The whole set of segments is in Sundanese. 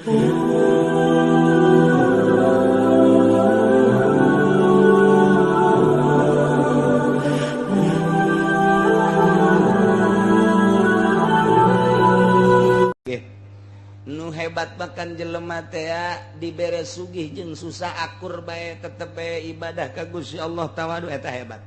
Nu hebat makan jelema teh dibere sugih jeung susah akur bae tetep bae ibadah ka Gusti Allah tawadu eta hebat.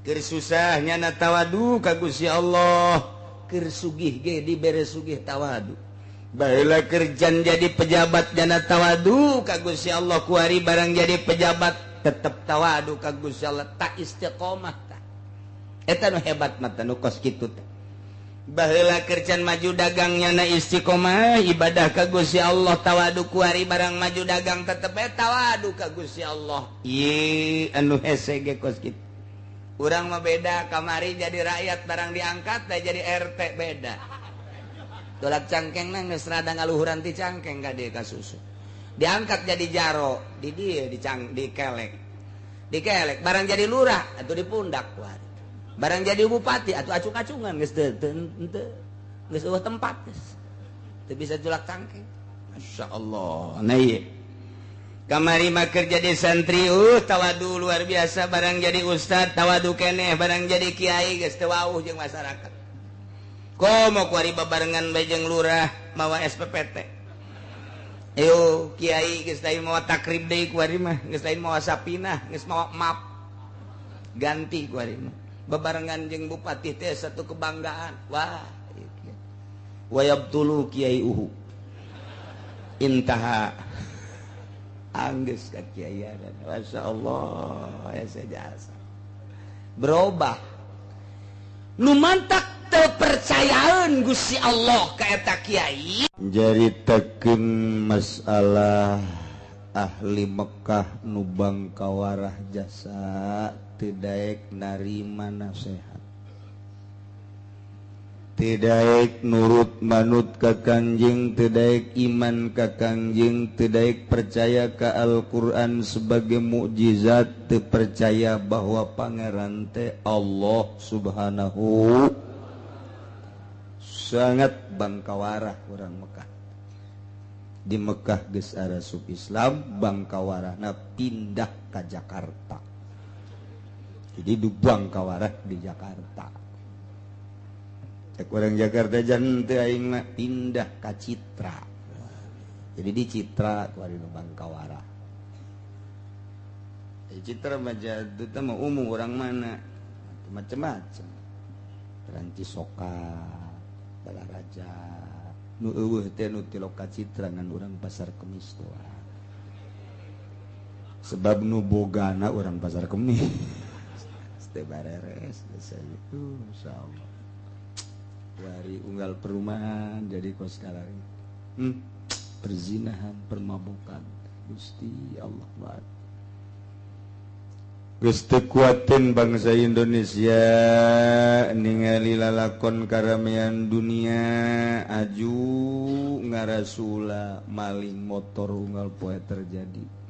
Keur susah nyana tawadu ka Gusti Allah, keur sugih ge dibere sugih tawadu. Baheula kerjan jadi pejabat nyana tawadu ka Gusti Allah, kuari barang jadi pejabat tetep tawadu ka Gusti Allah, tak istiqomah tah. Eta nu hebat mah nu kos kitu teh. Baheula kerjaan maju dagangnya na istiqomah ibadah ka Gusti Allah tawadu kuari barang maju dagang tetep tawadu ka Gusti Allah. Ieu anu hese ge kos kitu. Urang mah beda, kamari jadi rakyat barang diangkat da jadi RT beda. Dolak cangkengna geus rada ngaluhuran ti cangkeng ka dieu ka susu. Diangkat jadi jaro, di dieu dikelek. Dikelek barang jadi lurah atuh di pundak kuari. Barang jadi bupati atau acung-acungan geus teu geus eueuh tempat geus teu bisa julak cangkeng. Masyaallah. Nah ieu kamari mah keur jadi santri tawadu luar biasa, barang jadi ustad tawadu keneh, barang jadi kiai geus teu wauh jeung masyarakat. Komo kuari babarengan bae jeung lurah mawa SPPT. Ayo kiai geus lain mawa takrib deui kuari mah, geus lain mawa sapinah, geus mawa map. Ganti kuari mah. Bebarengan jeung bupati teh satu kebanggaan. Wah, wayabtulu kiai uhu intaha anggeus ka kiaian. Masyaallah ya sajasa berubah nu mantak teu percayaan Gusti Allah ka eta kiai. Jaritakeun masalah ahli Mekah nu bangkawarah jasa tidak narima nasihat, tidak nurut manut ka Kanjeng, tidak iman ka Kanjeng, tidak percaya ka Al-Quran sebagai mukjizat, tidak percaya bahwa pangeran teh Allah subhanahu. Sangat bangkawarah orang Mekah. Di Mekah geus arasup Islam, bangkawarahna pindah ka Jakarta. Jadi dubang kawarah di Jakarta. Cek orang Jakarta jan teu aing mah pindah ka Citra. Jadi di Citra kuari dubang kawarah. Citra mah jadu teh mah umum orang mana? Macam-macam. Ranci Soka, Balaraja. Nu eueuh teh nu ti loka Citra ngan urang Pasar Kemis tuh. Sebab nu bogana urang Pasar Kemis. Bareres itu insyaallah dari unggal perumahan jadi kos sekarang perzinahan permabukan Gusti Allah geus teu kuatin bangsa Indonesia ningali lalakon karamean dunia aju ngarasula maling motor unggal poe terjadi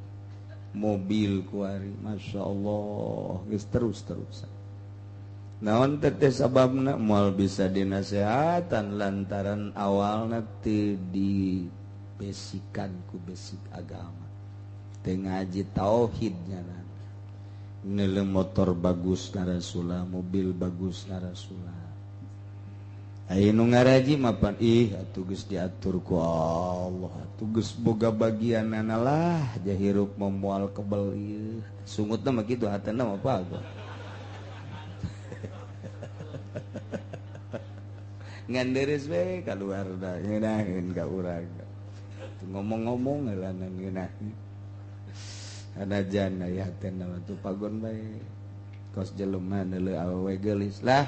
mobil kuari. Masya Allah geus terus-terusan naon teh sababna moal bisa dinasehatan lantaran awalna teu dibesikan ku besik agama teu ngaji tauhidnya neuleuh motor bagus narasula mobil bagus narasula aya nu ngaraji mapan atuh geus diatur ku Allah atuh geus boga bagianna lah jahirup moal kebel ieu sungutna mah kitu hatana mah pago ngan deres we kaluar da ngeunaheun ka urang ngomong-ngomong heulana ngeunaheun anajan aya hatana mah tu pagon bae kos jelema neuleuh awewe geulis lah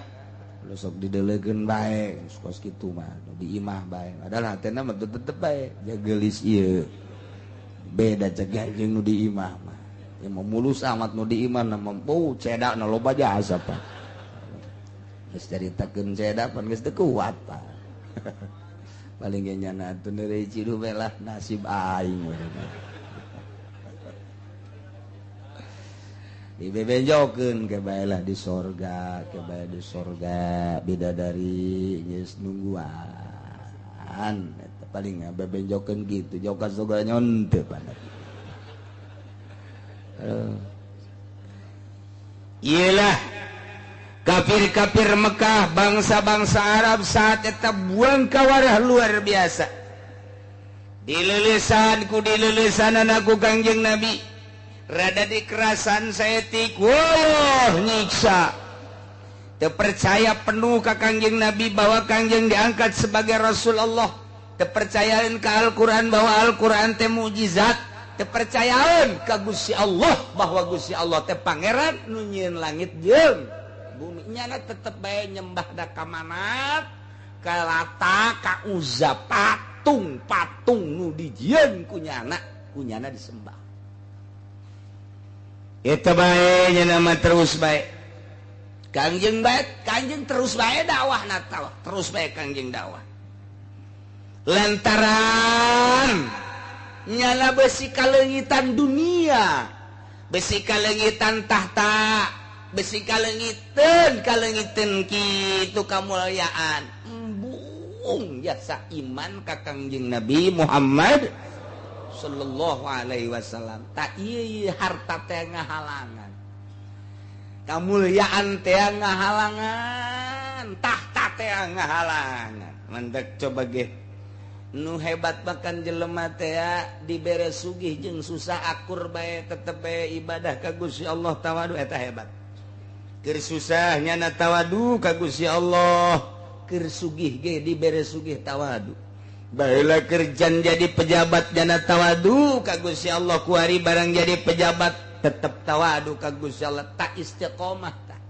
lu sok didelegeun bae kos kitu mah di imah bae padahal hatena mah tetep bae jageulis ieu beda cegah jeung nu di imah mah ya mah mulus amat nu di imah mah cedakna loba jasa Pak geus caritakeun cedak pan geus teu kuat Pak paling ge nyana atuh neureuy cidu we lah nasib aing dibebejokeun ke bae lah di sorga ke bae di sorga bidadari geus nungguan an paling bebenjokeun gitu joka soga nyonte panat iyalah kafir-kafir Mekah bangsa-bangsa Arab saat eta buang kawarah luar biasa dilelesan ku dilelesanan aku Kangjeng Nabi rada dikerasan saeutik wah nyiksa teu percaya penuh ka Kangjeng Nabi bahwa Kangjeng diangkat sebagai Rasulullah teu percayaan ka Al-Qur'an bahwa Al-Qur'an teh mukjizat teu percayaan ka Gusti Allah bahwa Gusti Allah teh pangeran nu nyieun langit jeung bumi nyana tetep bae nyembah da ka manat ka Lata ka Uzza patung nu dijieun kunyana disembah eta bae nya nama terus bae Kangjeng terus bae dakwahna terus bae Kangjeng dakwah lantaran nyala besi kalengitan dunia besi kalengitan tahta besi kalengitan kitu kamulyaan embung jasa iman ka Kangjeng Nabi Muhammad sallallahu alaihi wasallam tak ieu harta teh ngahalangan kamulyaan teh ngahalangan tahta teh ngahalangan mandek coba ge nu hebat makan jelema teh dibere sugih jeung susah akur bae tetep bae ibadah ka Gusti Allah tawadu eta hebat keur susah nyana tawadu ka Gusti Allah keur sugih ge dibere sugih tawadu baheula kerjan jadi pejabat nyana tawadu ka Gusti Allah kuari barang jadi pejabat tetep tawadu ka Gusti Allah tak istiqomah tah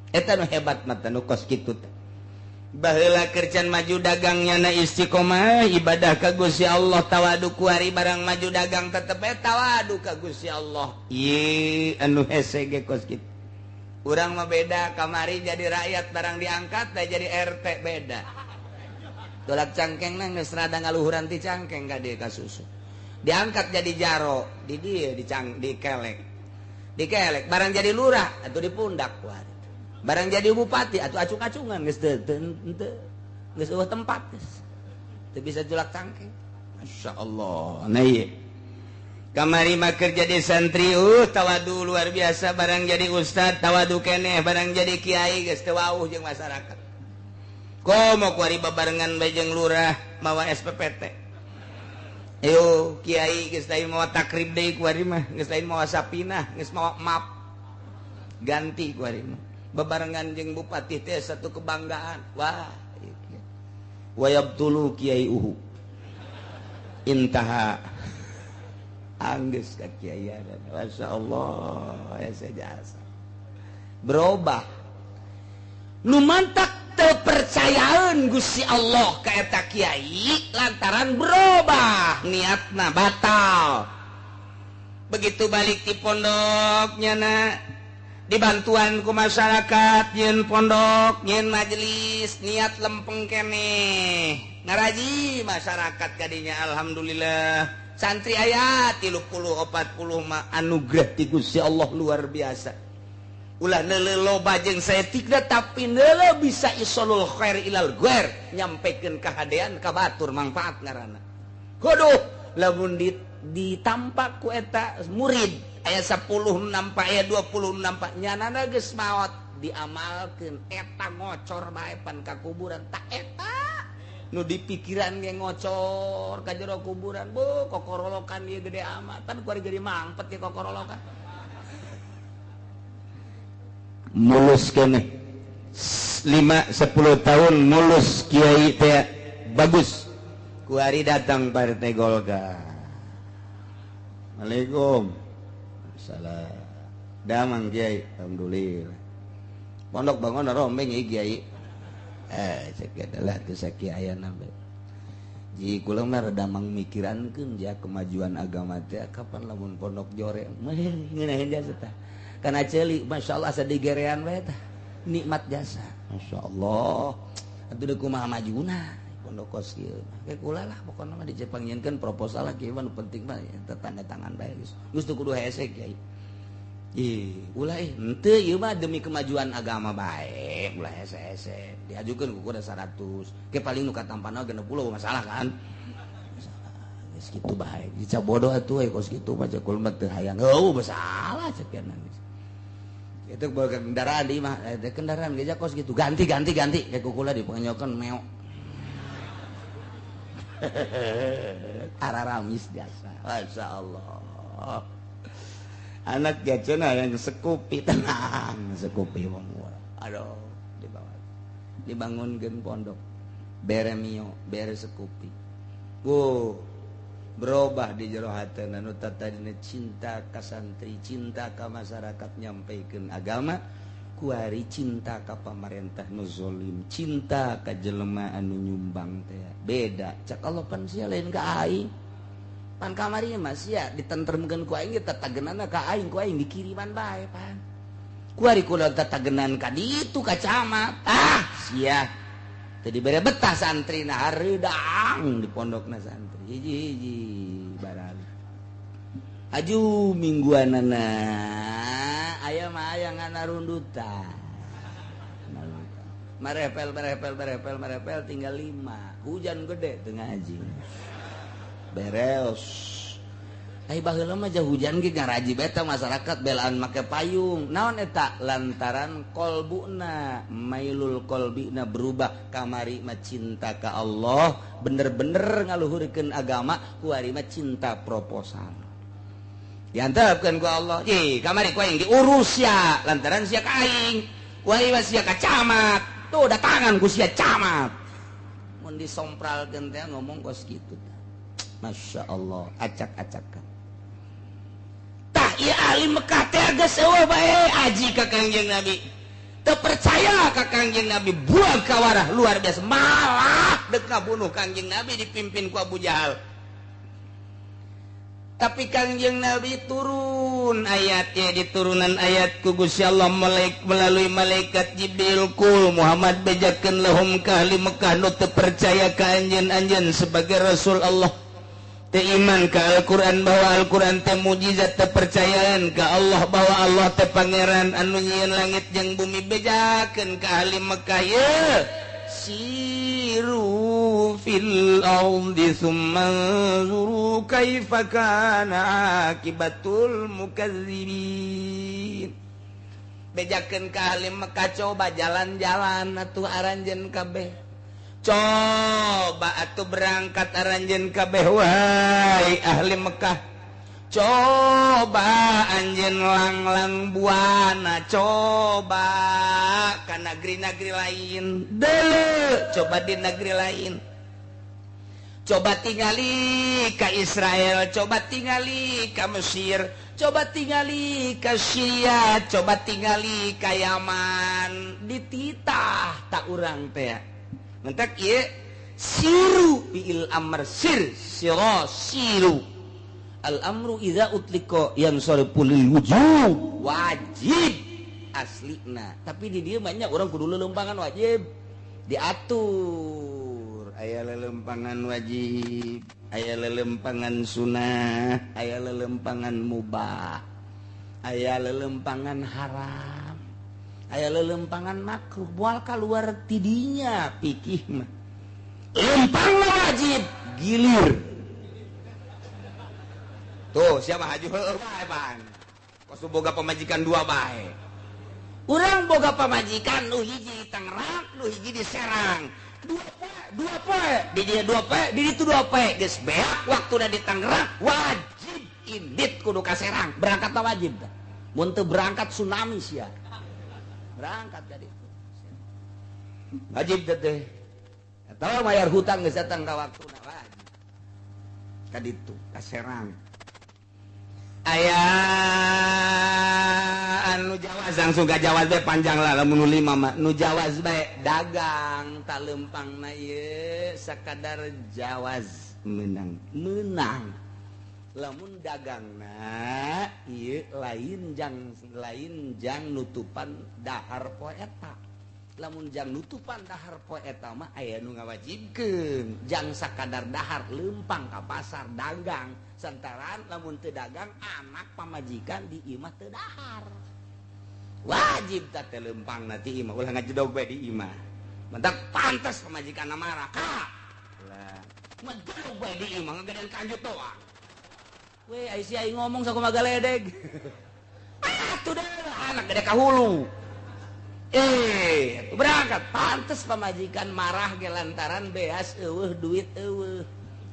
eta nu hebat mah nu kos kitu teh baheula kerjan maju dagang nyana istiqomah ibadah ka Gusti Allah tawadu kuari barang maju dagang tetep tawadu ka Gusti Allah ieu anu hese ge kos kitu urang mah beda kamari jadi rakyat barang diangkat da jadi RT beda dolak cangkengna geus rada ngaluhuran ti cangkeng ka dieu ka susu diangkat jadi jaro di dieu di kelek barang jadi lurah atuh di pundak kuari barang jadi bupati atuh acung-acungan geus teu geus eueuh tempat geus teu bisa julak cangkeng masyaallah nah ieu kamari mah keur jadi santri tawadu luar biasa barang jadi ustad tawadu keneh barang jadi kiai geus teu wauh jeung masyarakat komo kuari babarengan bae jeung lurah mawa SPPT ayo kiai geus lain mawa takrib deui kuari mah geus lain mawa sapinah geus mawa map ganti kuari mah babarengan jeung bupati teh satu kebanggaan wah wayabtulu kiai uhu intaha anggeus ka kiaian masyaallah ya sejasa berubah nu mantak terpercayaan Gusti Allah ka eta kiai lantaran berubah niatna batal begitu balik di pondoknya na dibantuan ku masyarakat nyeun pondok nyeun majelis niat lempeng keneh ngaraji masyarakat kadinya alhamdulillah santri aya 30 40 mah anugerah ti Gusti Allah luar biasa ulah neuleuh loba jeung saeutikna tapi neuleuh bisa isolul khair ilal ghair nyampekeun kahadean ka batur manfaat ngaranna kudu lamun ditampak ku eta murid aya 10 nampak aya 20 nampak nyanana geus maot diamalkeun eta ngocor bae pan ka kuburan tak eta nu dipikiran ge ngocor ka jero kuburan bu kokorolokan ieu gede amat pan kuari jadi mangpet ge kokorolokan mulus keneh 5-10 tahun mulus kiai teh bagus kuari datang partai Golkar Assalamualaikum salam damang kiai alhamdulillah pondok bangun rombeng ieu kiai cek adalah teu sakiayana bae ji kula mah rada mangmikirankeun ja kemajuan agama teh kapan lamun pondok jore meh ngeunaheun jasa tah kana ceuli masyaallah asa digerean bae tah nikmat jasa masyaallah atuh deuk kumaha majuna pondok kos kieu ke kula lah pokona mah dicepangieunkeun proposal lah kieu mah nu penting mah tanda tangan bae geus teu kudu hese kiai ulah henteu ieu mah demi kemajuan agama bae ulah hese-hese diajukeun ku kuda 100 ke paling nu katampana 60 masalah kan geus kitu bae dica bodoh atuh kos kitu mah cek mah teu hayang heuh masalah cek itu bawa kendaraan di mah kendaraan geus kos gitu ganti kayak kukula dipanyokeun meok araramis biasa masyaallah anak gacana yang sekupi tenang sekupi wong aduh dibangunkeun pondok bere mio bere sekupi berubah di jero hateuna nu tadina cinta ka santri cinta ka masyarakat nyampaikeun agama kuari cinta ka pamarentah nu zalim cinta ka jelema anu nyumbang teh beda cak Allah pan sia lain ka aing pan kamari mah sia ditentremkeun ku aing tatageunana ka aing ku aing dikiriman bae pan kuari kula tatageunnan ka ditu ka camat sia teu dibere betah santrina hareudang di pondokna santri hiji-hiji barang aju mingguanana aya mah aya ngana rundutan marepel tinggal 5 hujan gede teu ngaji beres ai baheula mah jah hujan ge ngaraji beta masyarakat belaan make payung naon eta lantaran kolbuna mailul kolbina berubah kamari mah cinta ka Allah bener-bener ngaluhurkeun agama kuari mah cinta proposal diantepkeun ku Allah kamari ku aing diurus ya lantaran sia ka aing kuari mah sia ka camat tuh datangan ku sia camat mun disompralkeun teh ngomong kos kitu. Masya Allah, acak-acakan. Tah ieu ahli Mekah teh geus eueuh bae aji ka Kangjeng Nabi. Teu percaya ka Kangjeng Nabi, buang kawarah luar biasa. Malah deuk ngabunuh Kangjeng Nabi dipimpin ku Abu Jahal. Tapi Kangjeng Nabi turun ayatnya di turunan ayat ku Gusti Allah melalui malaikat Jibril kul Muhammad bejakeun lahum ka ahli Mekah nu teu percaya ka anjeun-anjeun sebagai Rasul Allah. Teu iman ka Al-Quran bahwa Al-Quran teh mujizat teu percayaan ka Allah bahwa Allah teh pangeran anu nyieun langit jeung bumi bejakeun ka ahli Mekah ye siru fil ardi tsumma zuru kaifa kana akibatul mukazzibin bejakeun ka ahli Mekah coba jalan-jalan atuh aranjeun kabeh coba atuh berangkat aranjeun kabeh wahai ahli Mekah coba anjeun langlang buana coba ka negeri-negeri lain deuleu coba di negeri lain coba tingali ka Israel coba tingali ka Mesir coba tingali ka Syria coba tingali ka Yaman dititah tak urang teh mentak ieu siru fi'il amr siru al amru idza utliqa yansarifu lil wujub wajib aslina tapi di dieu banyak orang kudu lelempangan wajib diatur aya lelempangan wajib aya lelempangan sunnah aya lelempangan mubah aya lelempangan haram aya lelempangan makruh moal kaluar tidinya pikih mah lempang wajib gilir tuh siapa haji heueuh bae pan kos boga pamajikan 2 bae urang boga pamajikan nu hiji di Tangerang nu hiji di Serang 2 poe di dia 2 poe di ditu 2 poe geus beak waktuna di Tangerang wajib indit kudu ka Serang berangkat wajib dah mun teu berangkat tsunami sia berangkat jadi wajib teh eta mayar hutang geus datang ka waktuna wajib ka ditu ka Serang aya anu jawaz langsung ka jawaz bae panjang lah lamun 5 mah nu jawaz bae dagang tak lempangna ieu sakadar jawaz menang lamun dagangna ieu lain jang nutupan dahar poe eta lamun jang nutupan dahar poe eta mah aya nu ngawajibkeun jang sakadar dahar leumpang ka pasar dagang santaran lamun teu dagang anak pamajikan di imah teu dahar wajib teh leumpangna ti imah ulah ngajedog bae di imah mentak pantes pamajikanna marah ka lah ngajedog bae di imah ngagadean kanjut doang we ai si ai ngomong sakumaha galedeg atuh deh anak gede ka hulu berangkat pantes pamajikan marah ge lantaran beas eueuh duit eueuh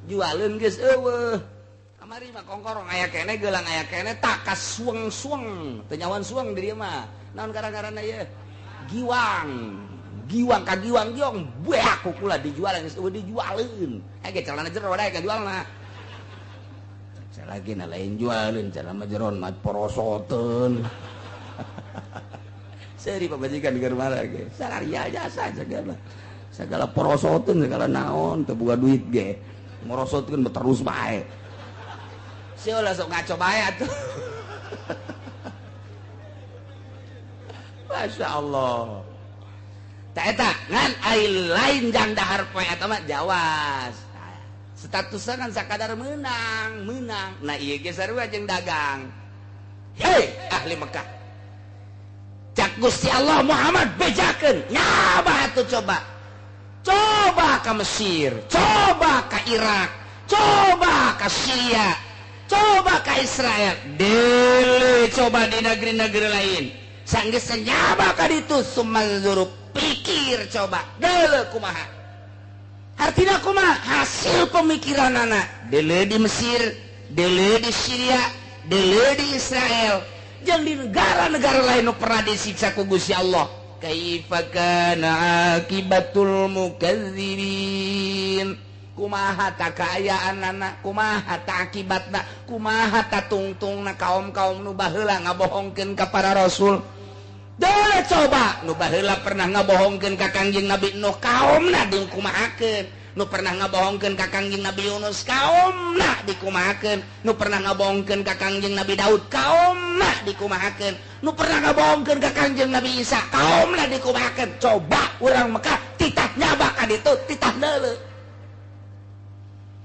jualeun geus eueuh kamari mah kongkorong aya keneh geulang aya keneh tak kasueng-sueng teu nyawan sueng di dieu mah naon gara-garana ieu giwang ka giwang giong beak kukula dijual geus eueuh dijualeun hege calana jero dae kajualna lagi lain jualin cara majeron mat porosoteun seri pamajikan keur marah ge salaria jasa segala porosoteun segala naon teu boga duit ge morosotkeun terus bae sia sok ngaco bae atuh Masya Allah tak eta ngan ai lain jang dahar poe eta mah jawas statusnya kan sakadar menang nah iya ge sarua jeung dagang hei ahli Mekah cak Gusti Allah Muhammad bejakeun nyabah atuh coba ka Mesir coba ka Irak coba ka Syria coba ka Israel deuleu coba di negeri-negeri lain sanggeus nyabah ka ditu sumanzuru pikir coba deuleu kumaha artinya kumaha hasil pemikiran anak deuleu di Mesir deuleu di Syria deuleu di Israel jeung di negara-negara lain nu pernah disiksa ku Gusti Allah kaifa kana akibatul mukadzibin kumaha ta kaayaanna kumaha ta akibatna kumaha ta tungtungna kaum-kaum nu baheula ngabohongkeun ka para rasul dah coba nu baheula pernah ngabohongkeun ka Kangjeng Nabi Nuh kaumna dikumahakeun nu pernah ngabohongkeun ka Kangjeng Nabi Yunus kaumna dikumahakeun nu pernah ngabohongkeun ka Kangjeng Nabi Daud kaumna dikumahakeun nu pernah ngabohongkeun ka Kangjeng Nabi Isa kaumna dikumahakeun coba urang Mekah titah nyabak ka ditu titah deuleu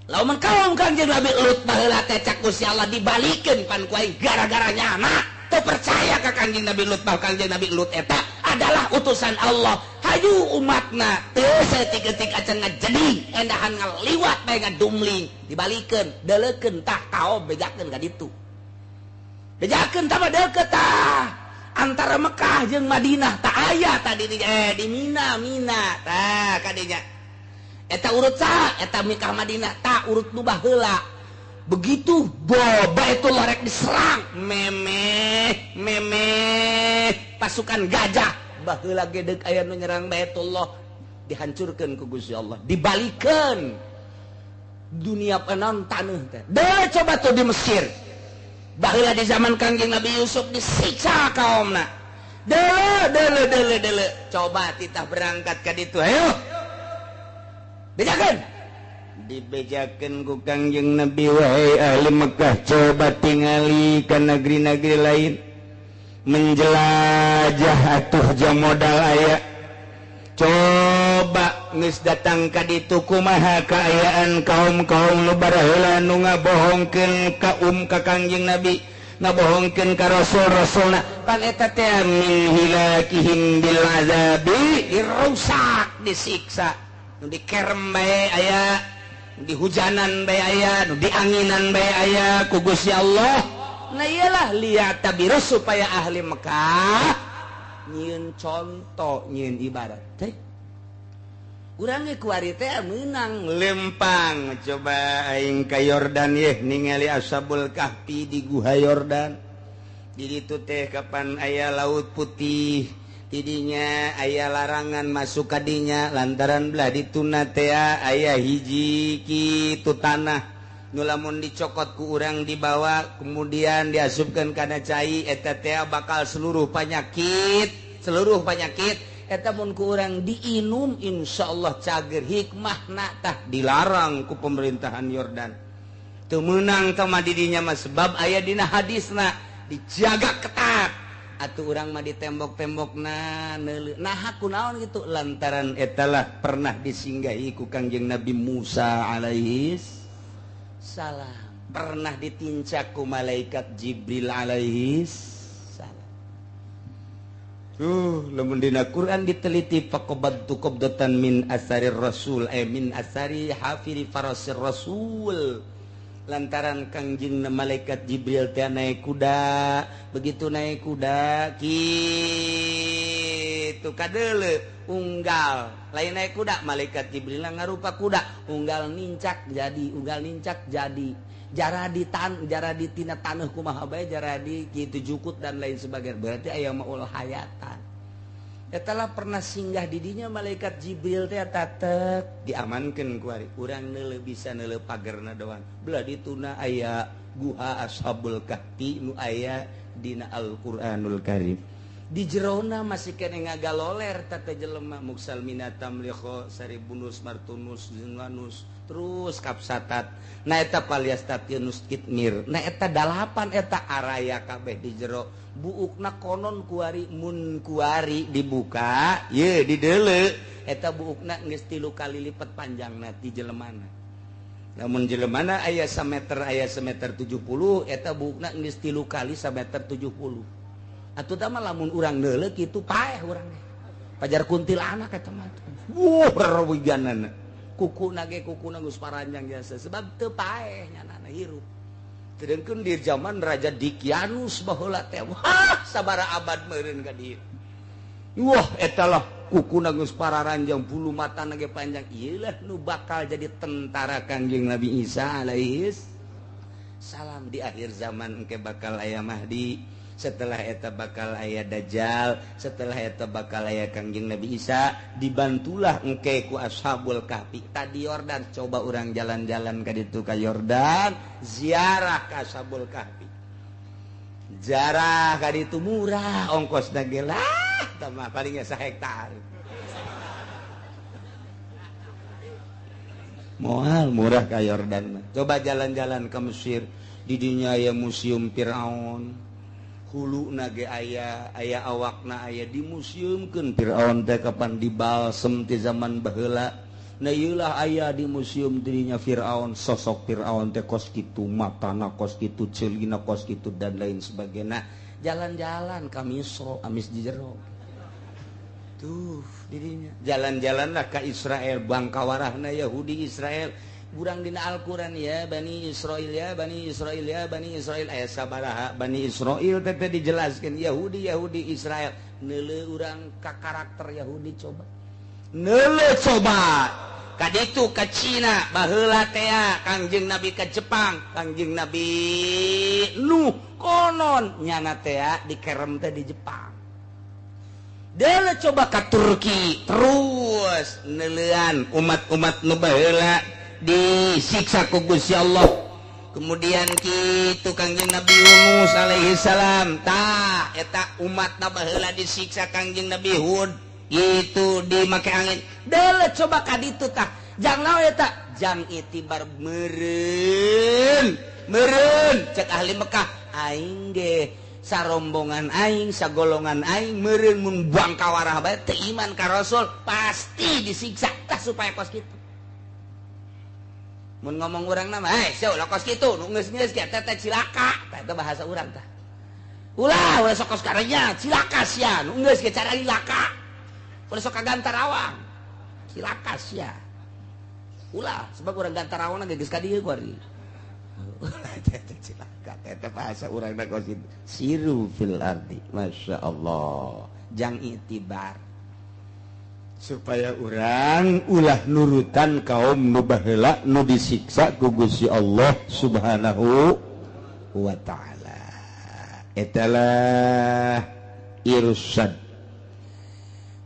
lamun kaum Kangjeng Nabi Lut baheula teh cak Gusti Allah dibalikeun pan ku aing gara-gara nyana teu percaya ka Kangjeng Nabi Lut bahwa Kangjeng Nabi Lut eta adalah utusan Allah hayu umatna teu saeutik-eutik acan ngajedi endahan ngaliwat bae ngadumling dibalikeun deuleukeun tah kaom bejakeun ka ditu bejakeun tah mah deukeut tah antara Mekah jeung Madinah tah aya tadi di Mina tah kadinya eta urut saha eta Mekah Madinah tah urut nu baheula begitu boba itu lorek diserang memeh pasukan gajah baheula ge deuk aya nu nyerang Baitullah dihancurkeun ku Gusti Allah dibalikeun dunia penon taneuh teh deui coba tuh di Mesir baheula di zaman Kangjeng Nabi Yusuf disiksa kaumna deuleu coba titah berangkat ka ditu ayo bejakeun dibejakeun ku Kangjeng Nabi wahai ahli Mekah coba tingali ka negeri-negeri lain menjelajah atuh jam modal aya coba geus datang ka ditu kumaha kaayaan kaum-kaum nu baraheula nu ngabohongkeun ka Kangjeng Nabi ngabohongkeun ka rasul-rasulna pan eta teh min hilakihim bil azabi dirusak disiksa nu dikerem bae aya di hujanan bae aya nu di anginan bae aya ku Gusti Allah nah iyalah lihat tabiru supaya ahli Mekah nyieun contoh nyieun ibarat teh urang ge kuari teh meunang lempang coba aing ka Yordan ye ningali Ashabul Kahfi di Guha Yordan di ditu teh kapan aya laut putih tidinya aya larangan masuk kadinya lantaran belah dituna teh aya hiji kitu tanah nu lamun dicokot ku urang dibawa kemudian diasupkeun kana cai eta teh bakal seluruh penyakit eta mun ku urang diinum insyaallah cager hikmahna tah dilarang ku pemerintahan Yordan teu meunang tah mah didinya mah sebab aya dina hadisna dijaga ketat atuh urang mah di tembok-tembokna neuleuh nah kunaon gitu lantaran etalah pernah disinggahi ku Kangjeng Nabi Musa alaihi salam pernah ditincak ku malaikat Jibril alaihi salam lamun dina Quran diteliti faqabattu qabdatan min asarir rasul min asari hafiri farasir rasul lantaran Kangjeng malaikat Jibril teh naik kuda begitu naik kuda kitu kadeuleu unggal lain naik kuda malaikat Jibril ngarupa kuda unggal nincak jadi jara di tina taneuh kumaha bae jara di kitu jukut dan lain sebagainya berarti aya maul hayatan etalah pernah singgah di dinya malaikat Jibril teh tatek diamankeun ku ari urang neuleuh bisa neuleuh pagerna doang belah dituna aya guha ashabul kahfi nu aya dina Al-Qur'anul Karim di jerona masih kene ngagaloler tata jelema muksal minatam likho saribunus martunus zinwanus terus kapsatat nah eta paliastatinus kitmir nah eta 8 eta araya kabeh di jero buukna konon kuari mun kuari dibuka ye dideuleu eta buukna geus 3 kali lipat panjangna ti jelemana lamun jelemana aya sameter 70 eta buukna geus 3 kali sameter 70 atuh tah mah lamun urang deuleu kitu paeh urang pajar kuntilanak eta mah rewiganana kukuna geus paranjang biasa sebab teu paeh nyanana hirup sedangkan di zaman Raja Dikianus baheula teh wah sabara abad meureun ka dieu wah etalah kukuna geus pararanjang bulu matana ge panjang ieu lah nu bakal jadi tentara Kangjeng Nabi Isa alaihi salam di akhir zaman engke bakal aya Mahdi setelah eta bakal aya Dajjal setelah eta bakal aya Kangjeng Nabi Isa dibantulah engke ku ashabul kahfi tadi Yordan coba urang jalan-jalan ka ditu ka Yordan ziarah ka ashabul kahfi ziarah ka ditu murah ongkosna ge lah tah mah paling asa hektar moal murah ka Yordan coba jalan-jalan ke Mesir di dinya aya museum Firaun hulu nage aya awakna aya di museumkeun Firaun teh kapan dibalsem ti zaman baheula na ieulah aya di museum dirinya Firaun sosok Firaun teh kos kitu matana kos kitu ceulina kos kitu dan lain sebagainya jalan-jalan ka Misra amis di jero tuh dirinya jalan-jalanlah ka Israel bangkawarahna Yahudi Israel urang dina Al-Quran ya Bani Israil ya Bani Israil ya Bani Israil aya sabaraha Bani Israil teh dijelaskeun Yahudi Israel neuleuh urang ka karakter Yahudi coba neuleuh coba kaditu ka Cina baheula teh Kangjeng Nabi ka Jepang Kangjeng Nabi Nuh konon nyana teh dikerem teh di Jepang deuleuh coba ka Turki terus neuleuhan umat-umat nu baheula disiksa ku Gusti Allah kemudian kitu Kangjeng Nabi Yunus alaihi salam tah eta umatna baheula disiksa Kangjeng Nabi Hud itu dimake angin deuleuh coba ka ditu tah jang naon eta jang itibar meureun cek ahli Mekah aing ge sarombongan aing sagolongan aing meureun mun bangkawarah bae teu iman ka Rasul pasti disiksa tah supaya kos kitu mun ngomong urang nama seu lokos kitu nu geus-geus kieu teh cilaka tah eta bahasa urang tah ulah sok kos karenya cilaka sia nu geus ge cara cilaka ulah sok ka Gantarawang cilaka sia ulah sebab urang Gantarawang geus ka dieu ku ari teh cilaka teh bahasa urangna kos kitu siru fil ardi masyaallah jang itibar supaya orang ulah nurutan kaum nu baheula nu disiksa ku Gusti Allah Subhanahu wa taala etalah irsyad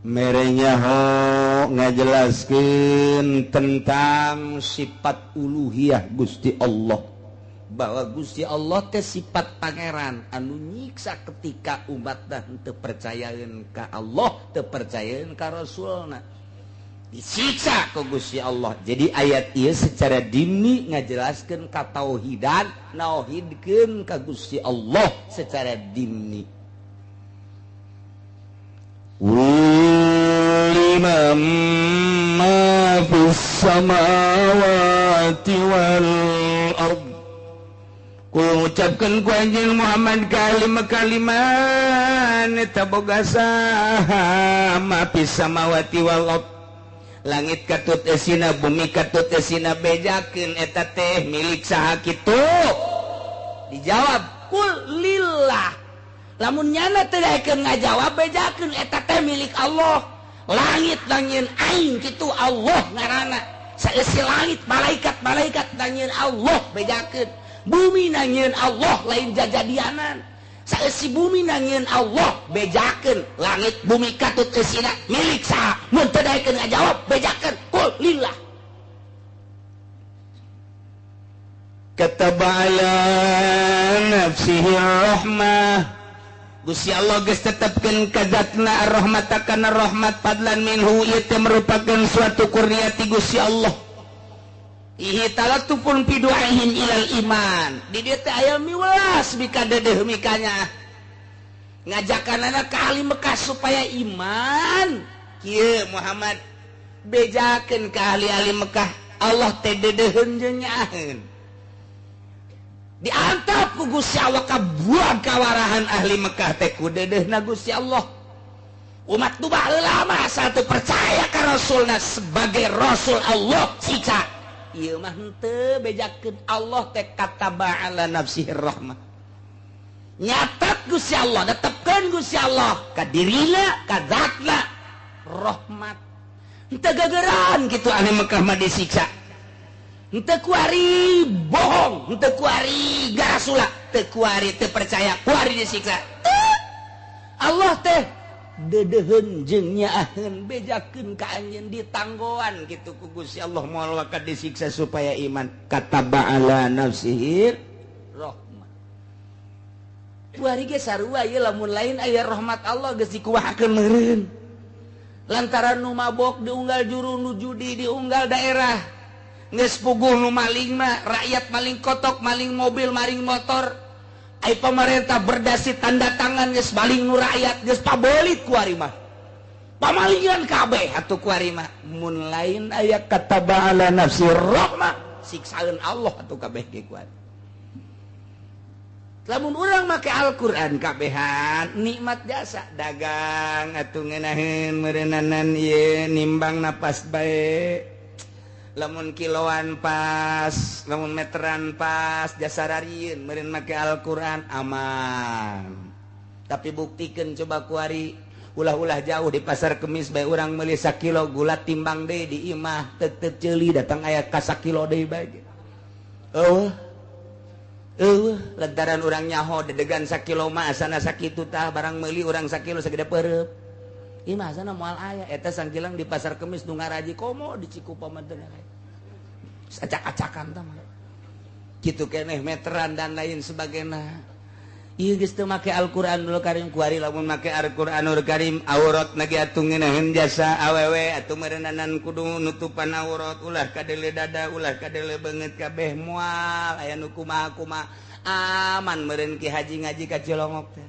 merenya ho ngajelaskeun tentang sifat uluhiyah Gusti Allah bahwa Gusti Allah teh sifat pangeran anu nyiksa ketika umatna teu percayaeun ka Allah teu percayaeun ka Rasulna disiksa ku Gusti Allah jadi ayat ieu secara dimni ngajelaskeun katauhidan nauhidkeun ka Gusti Allah secara dimni ma fis samawati wal ard. Ucapkan ku anjeun Muhammad kalimat eta boga saha ma fis samawati wal ard. Langit katut esina bumi katut esina bejakeun eta teh milik saha kitu? Dijawab kul lillah. Lamun nyana teh daekeun ngajawab bejakeun eta teh milik Allah. Langit nangieun aing kitu Allah ngaranna. Saeusi langit malaikat nangieun Allah bejakeun. Bumi nangieun Allah lain jajadianan. Saeusi bumi nangieun Allah bejakeun. Langit bumi katut eusina milik saha? Mun teu daekeun ngajawab bejakeun kul lillah. Kataba ala nafsihi rahmah. Gusti Allah geus tetepkeun ka zatna ar-rahmata kana rahmat fadlan minhu ieu teh merupakan suatu kurnia ti Gusti Allah. Ihi talatupun fi du'aihim ilal iman. Di dieu teh aya miwelas mika deudeuh mikanya. Ngajakanana ka ahli Mekah supaya iman. Kieu Muhammad bejakeun ka ahli-ahli Mekah. Allah teh deudeuheun jeung nyaeun. Diantap ku Gusti Allah kabuang kawarahan ahli Mekah teh ku deudeuhna Gusti Allah. Umat nu baheula mah asal teu percaya ka rasulna sebagai rasul Allah siksa. Ieu mah henteu bejakeun Allah teh kataba ala nafsihi rahmah. Nyatat Gusti Allah, netepkeun Gusti Allah ka dirina, ka zatna rahmat. Henteu gegeran kitu ahli Mekah mah disiksa. Henteu kuari bohong, henteu kuari garasula, teu kuari teu percaya, kuari disiksa. Allah teh deudeuheun jeung nyaaheun bejakeun ka anjeun ditanggoan kitu ku Gusti Allah moal waka disiksa supaya iman. Kataba ala nafsihi rahmah. Kuari ge sarua ieu lamun lain aya rahmat Allah geus dikuwahakeun meureun. Lantaran nu mabok diunggal juru, nu judi diunggal daerah. Geus puguh nu maling mah rakyat maling kotok, maling mobil, maling motor. Ai pemerintah berdasi tanda tangan geus maling nu rakyat geus pabelit ku ari mah. Pamalingan kabeh atuh ku ari mah. Mun lain aya kataba ala nafsi rahmah, siksaeun Allah atuh kabeh ge ku ari. Lamun urang make Al-Qur'an kabehan nikmat jasa dagang atuh ngeunaheun meureunanan ieu nimbang napas bae. Lamun kiloan pas, lamun meteran pas, jasa rarieun meureun make Al-Qur'an aman. Tapi buktikeun coba kuari ulah-ulah jauh di pasar Kemis bae urang meuli 1 kilo gula timbang deui di imah teu ceuli datang aya ka 1 kilo deui bae. Lantaran urang nyaho dedegan 1 kilo mah asana sakitu tah barang meuli urang 1 kilo sagede peureup. Ieu mah asana moal aya eta sangkilang di pasar Kemis nu ngaraji komo di Cikupa mah teu aya. Acak-acakan tah mah. Kitu keneh meteran dan lain sebagainya. Ieu geus teu make Al-Qur'anul Karim kuari lamun make Al-Qur'anul Karim auratna ge atuh ngeunaheun jasa awewe atuh meureunanan kudu nutupan aurat ulah kadele dada ulah kadele beungeut kabeh moal aya nu kumaha-kumaha aman meureun ki haji ngaji ka Cilongok teh.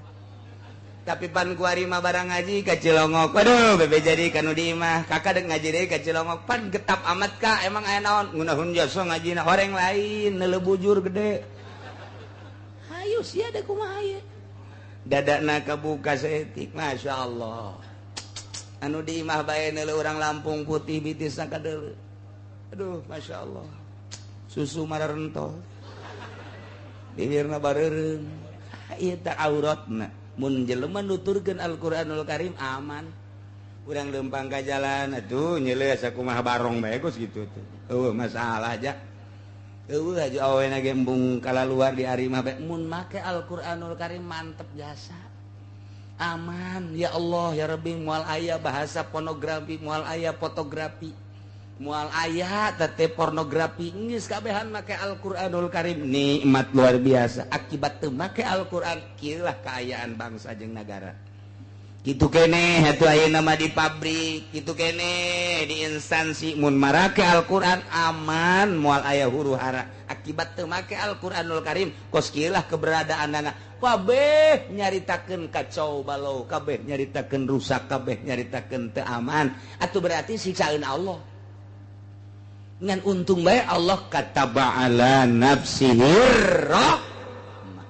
Tapi pan kuari mah barang ngaji ka Cilongok. Waduh bebe jadi kanu di imah kakak dek ngaji deui ka Cilongok pan getap amat ka emang aya naon ngunahun jasa ngajina horeng lain neuleuh bujur gede. Hayu sia da kumaha ye. Dadana kabuka saeutik masyaallah. Anu di imah bae neuleuh urang Lampung putih bitis sakadeuleu. Aduh masyaallah. Susu mararentol. Bibirna bareureung. Ieu teh auratna. Mun jelema nuturkeun Al-Qur'anul Karim aman. Urang leumpang ka jalan atuh nyeuleuh sakumaha barong bae geus kitu teh. Eueuh masalah aja. Eueuh aja awena ge embung kalaluar di ari mah bae mun make Al-Qur'anul Karim mantep jasa. Aman ya Allah ya Rabbi moal aya bahasa pornografi, moal aya fotografi. Moal aya teh pornografi geus kabehan make Al-Qur'anul Karim nikmat luar biasa. Akibat teu make Al-Qur'an kieulah kaayaan bangsa jeung nagara. Kitu keneh atuh ayeuna mah di pabrik, kitu keneh di instansi mun marake Al-Qur'an aman moal aya huru-hara. Akibat teu make Al-Qur'anul Karim kos kieulah keberadaanna. kabeh nyaritakeun kacau balau, kabeh nyaritakeun rusak, kabeh nyaritakeun teu aman. Atuh berarti siksaan Allah. Ngan untung bae Allah kataba ala nafsihi rahmah.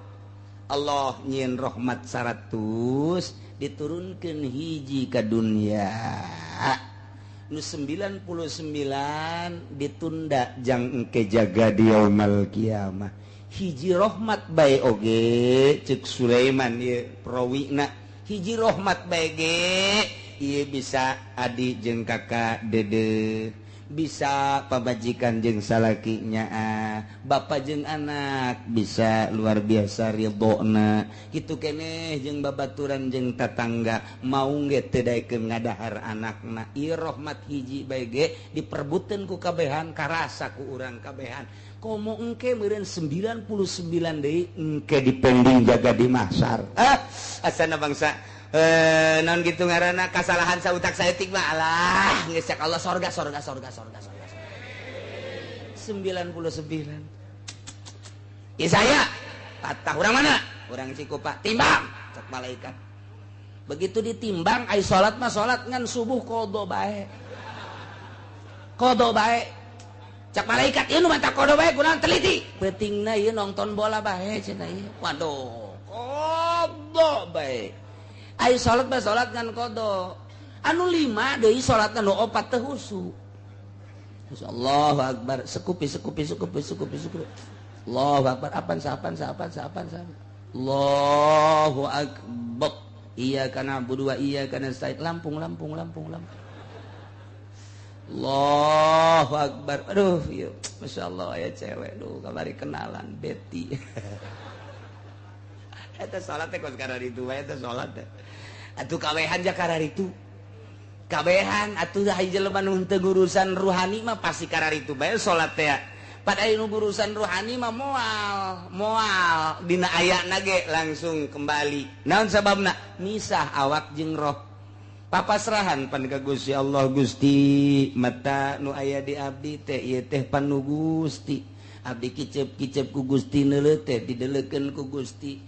Allah nyieun rahmat 100 diturunkeun hiji ka dunya. Nu 99 ditunda jang engke jaga di yaumul kiamah. Hiji rahmat bae oge ceuk Sulaiman ieu prawina. Hiji rahmat bae ge ieu bisa adi jeung kakak dede, bisa pamajikan jeung salakinya, bapa jeung anak bisa luar biasa ridona. Kitu keneh jeung babaturan jeung tatangga mau ge teu daekeun ngadahar anakna. Ieu rahmat hiji bae ge diperbutkeun ku kabehan, karasa ku urang kabehan. Komo engke meureun 99 deui engke dipending jaga di mahsyar. Asana bangsa naon gitu ngaranna kasalahan sautak saeutik mah alah geus cek Allah sorga 99. Ieu saya patah urang mana? Urang Cikupa. Timbang cek malaikat. Begitu ditimbang ai salat mah salat ngan subuh qada bae. Qada bae. Cak malaikat ieu nu mata qada bae kunaon teliti. Peutingna ieu nonton bola bae cenah ieu. Waduh, qada bae. Ai salat mah salat ngan qada. Anu 5 deui salatna nu 4 teh husu. Allahu akbar. Sekupi. Allahu akbar. Apan. Allahu akbar. Iyyaka na'budu wa iyyaka nasta'in. Lampung. Allahu akbar. Aduh, yuk. Masya Allah aya cewek. Duh, kamari kenalan Betty. Eta salat teh kos karena itu wae eta salat teh. Atuh kawehan ja karena itu. Kabehan atuh hayu jelema nu teu urusan ruhani mah pasti karena itu bae salat teh. Pada anu urusan ruhani mah moal dina ayana ge langsung kembali. Naon sababna? Misah awak jeung roh. Papasrahan pan ka Gusti Allah. Gusti mata nu aya di abdi teh ieu teh panu Gusti. Abdi kicep ku Gusti neuleuh teh didelekeun ku Gusti.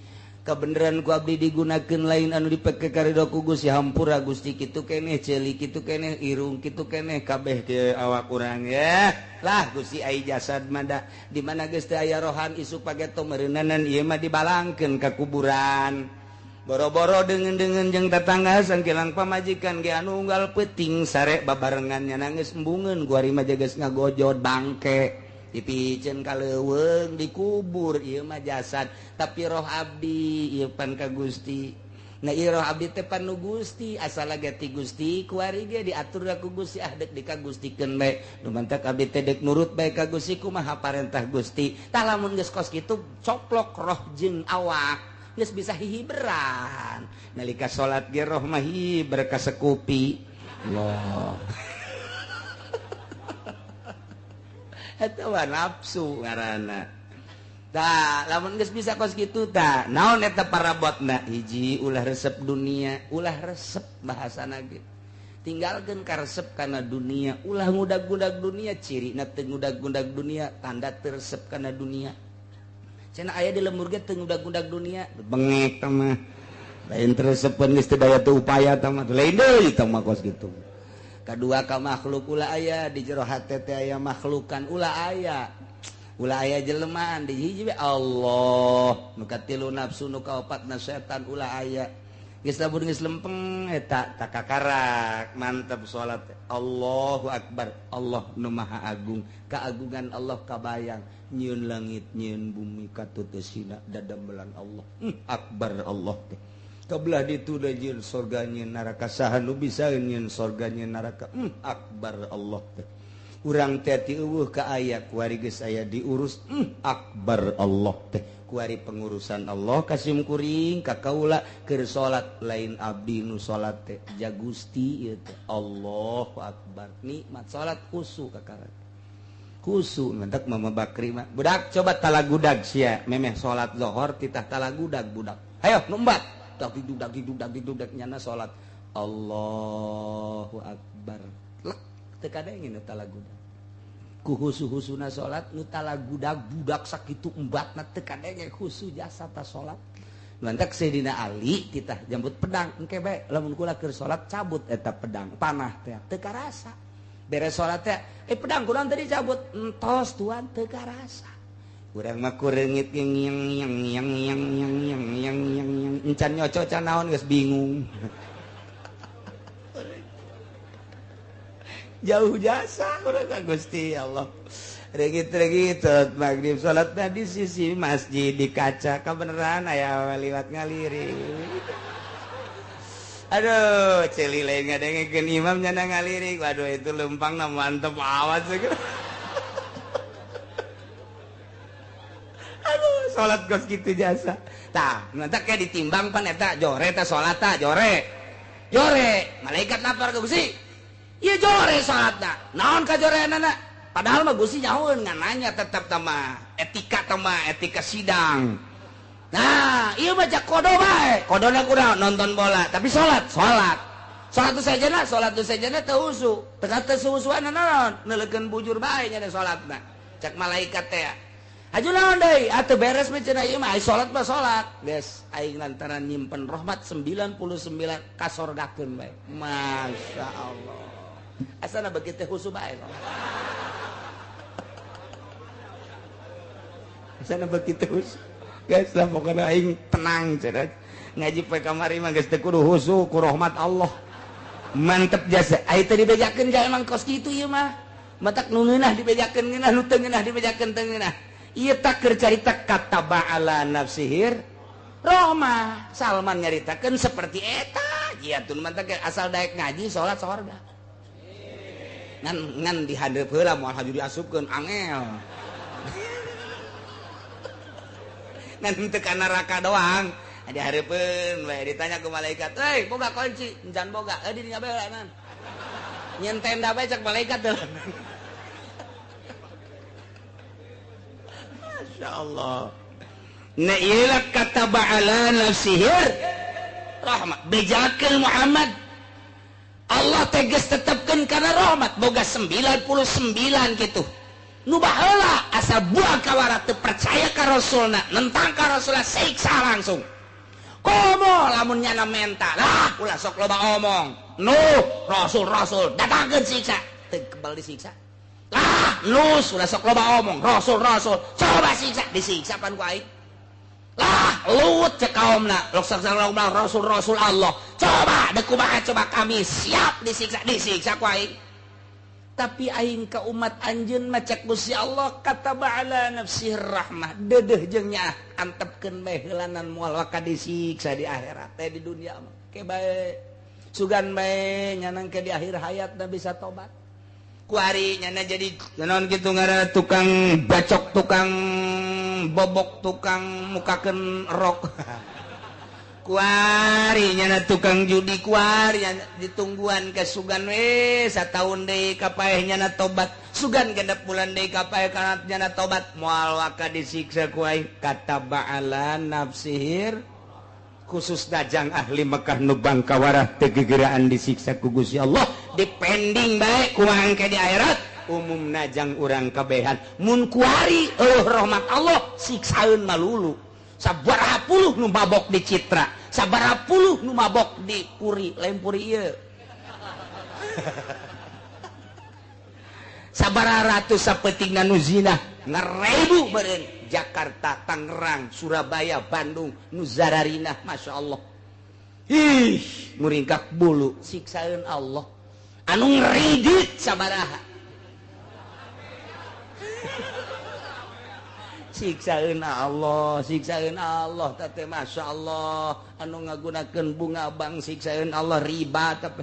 Kabeneran ku abdi digunakeun lain anu dipake karidho ku Gusti. Hampura Gusti kitu keneh ceuli kitu keneh irung kitu keneh kabeh teh awak urang ya. Lah Gusti ai jasad mah di mana geus teu aya rohan isuk pageto meureunanan ieu mah dibalangkeun ka kuburan. Boro-boro dengan jeung tetangga sangkilang pamajikan ge anu unggal peuting sare babarengannya nangis embungeun ku ari mah geus ngagojod bangke dipicen kaleuweung dikubur ieu mah jasad tapi roh abdi ieu pan ka Gusti. Nah ieu roh abdi teh panu Gusti asal lagi ti Gusti kuari ge diatur ku Gusti dek dikagustikeun bae nu mantak abdi teh dek nurut bae ka Gusti kumaha parentah Gusti. Tah lamun geus kos kitu coplok roh jeung awak geus bisa hihiberan. Nalika salat ge roh mah hiber ka sekupi. Allah. Eta mah nafsu ngaranna. Tah, lamun geus bisa kos kitu tah, naon eta parabotna? Hiji ulah resep dunia, ulah resep bahasana ge. Tinggalkeun ka resep kana dunia, ulah ngudag-ngudag dunia, cirina teu ngudag-ngudag dunia, tanda teu resep kana dunia. Cenah aya di lembur ge teu ngudag-ngudag dunia, bengek tah mah. Lain teresepeun geus teu daya teu upaya tah mah, lain deui tah mah kos kitu. Kadua ka makhluk ulah aya di jero hate teh aya makhlukan ulah aya. Ulah aya jelema di hiji Allah, nu katilu nafsu nu kaopatna setan ulah aya. Geus lamun geus lempeng eta takakarak, mantap salat. Allahu akbar. Allah nu maha agung, kaagungan Allah kabayang. Nyieun langit nyieun bumi katuteusina dadamelan Allah. Akbar Allah teh. Kabelah ditu da nyieun sorga nyieun neraka saha nu bisa nyieun sorga nyieun neraka. Akbar Allah teh. Urang teh ti eueuh ka aya kuari geus aya diurus. Akbar Allah teh. Kuari pengurusan Allah kasim kuring ka kaula keur salat lain abdi nu salat teh ja Gusti ieu teh. Allahu akbar. Nikmat salat khusu kakara. Khusu mentek Mama Bakri mah. Budak coba talagudag sia memeh salat zuhur titah talagudag budak. Hayo numbat. Dag nyana salat. Allahu akbar. Lek teu kadenge nu talagudag. Ku husu-husuna salat nu talagudag budak sakitu embatna teu kadenge khusu jasa ta salat. mantak Sayyidina Ali kita jambut pedang engke bae lamun kula keur salat cabut eta pedang panah teh teu karasa beres salat teh pedang kunaon tadi cabut entos tuan teu karasa urang mah kureungit yang encan nyococan naon geus bingung jauh jasa urang ka Gusti Allah regit maghrib salatna di sisi masjid di kaca kebenaran aya liwat ngalirik aduh celi lain ngadengekeun imam nyana ngalirik waduh itu lempang na mantep awat segala aduh salat gos kitu jasa tah nanti kayak ditimbang pan eta jore ta salat ta jore malaikat lapar ke Gusti ieu jore salatna naon ka joreanana padahal mah Gusti nyahoeun ngananya tetep tama etika sidang nah ieu mah jak kodo bae kodona kunaon nonton bola tapi salat tu sajana teu husu teu suhusuan naon neulekeun bujur bae nya salatna cak malaikat teh aju naon deui atuh beres mah cenah ieu mah ai salat mah salat geus aing lantaran nyimpen rahmat 99 kasorgakeun bae masyaallah asana begitu husu bae asana begitu husu guys lah pokoknya aing tenang cenah ngaji poe kamari mah geus teu kudu husu ku rahmat Allah mantep jasa ai teh dibejakeun ka emang kos kitu ieu mah matak nu ngeunah dibejakeun ngeunah nu teu ngeunah dibejakeun teu ngeunah ieu tak keur carita kataba ala nafsihir rahmah Salman nyaritakeun seperti eta jiatun mantap asal daek ngaji salat sorga ngan dihandeup heula moal haju diasupkeun angel ngan teu ka neraka doang dihareupeun we ditanya ku malaikat euy boga kunci encan boga di dinya bae nan nyen tenda bae cek malaikat teh masyaallah na ieu kataba ala nafsihir rahmat bejakeun Muhammad Allah tegas tetapkan karena rahmat boga 99 gitu nu baheula asal buah kawara teu percaya ka rasulna nentang ka rasulna siksa langsung komo lamun nyana menta lah ulah sok loba omong rasul datangkeun siksa teu kebal disiksa lah ulah sok loba omong rasul coba siksa disiksa pan ku aing lah Lut cek kaumna rasul Allah coba deku kumaha coba kami siap disiksa ku aing tapi aing ka umat anjeun mah cek Gusti Allah kataba ala nafsih rahmah deudeuh jeung nya antepkeun bae heulanan moal waka disiksa di akhirat teh di dunia mah ke bae sugan bae nyanang ke di akhir hayatna bisa tobat kuari nyana jadi naon kitu ngaranna tukang bacok tukang bobok tukang mukakeun rok kuari nyana tukang judi kuari ditungguan ke sugan we sataun deui kapaeh nyana tobat sugan genep bulan deui kapaeh kana nyana tobat moal waka disiksa ku aing kataba ala nafsihir khusus dajang ahli Mekah nu bangkawarah teu gegeraan disiksa ku Gusti Allah dipending bae kumaha engke di akhirat umum najang urang kabehan mun kuari rahmat Allah siksaeun malulu sabaraha puluh nu mabok di Citra sabaraha puluh nu mabok di Puri lain Puri ieu sabaraha ratus sapetingna nu zina ngarebu beureun Jakarta Tangerang Surabaya Bandung nu zararinah Masya Allah ih muringkak bulu siksaeun Allah anu ngridit sabaraha siksaeun Allah teh Masya Allah anu ngagunakeun bunga bang siksaeun Allah riba tapi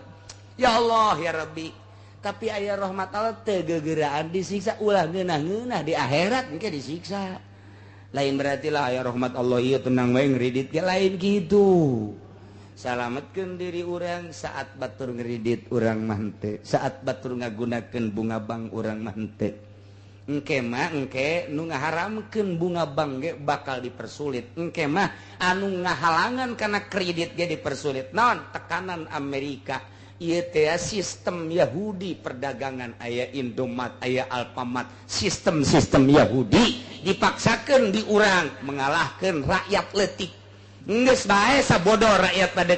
ya Allah ya Rabbi tapi aya rahmat Allah teu gegeraan disiksa ulah ngeunah-ngeunah di akhirat engke disiksa lain berarti lah aya rahmat Allah ieu tenang bae ngridit ge lain kitu salametkeun diri urang saat batur ngridit urang mah henteu saat batur ngagunakeun bunga bang urang mah henteu engke mah engke nu ngaharamkeun bunga bank ge bakal dipersulit engke mah anu ngahalangan kana kredit ge dipersulit naon tekanan Amerika ieu teh sistem Yahudi perdagangan aya Indomaret aya Alfamart sistem Yahudi dipaksakeun di urang mengalahkeun rakyat leutik geus bae sabodor rakyat pada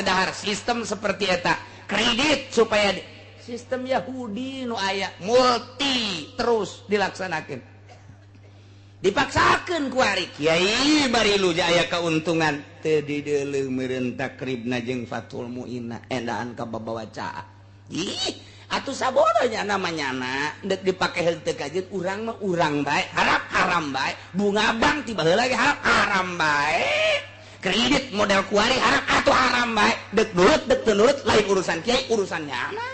dahar sistem seperti eta kredit supaya sistem Yahudi nu aya multi terus dilaksanakan dipaksakan ku ari kiai bari lu aya keuntungan teu dideuleuh meureun takribna jeung fatul muina endaan ka babawacaa ih atuh sabodo nya namanya dek dipake henteu kajeun urang mah urang bae harap haram bae bunga bank tiba heula ge harap haram bae kredit model kuari harap atuh haram bae dek teu nurut lain urusan kiai urusan nyana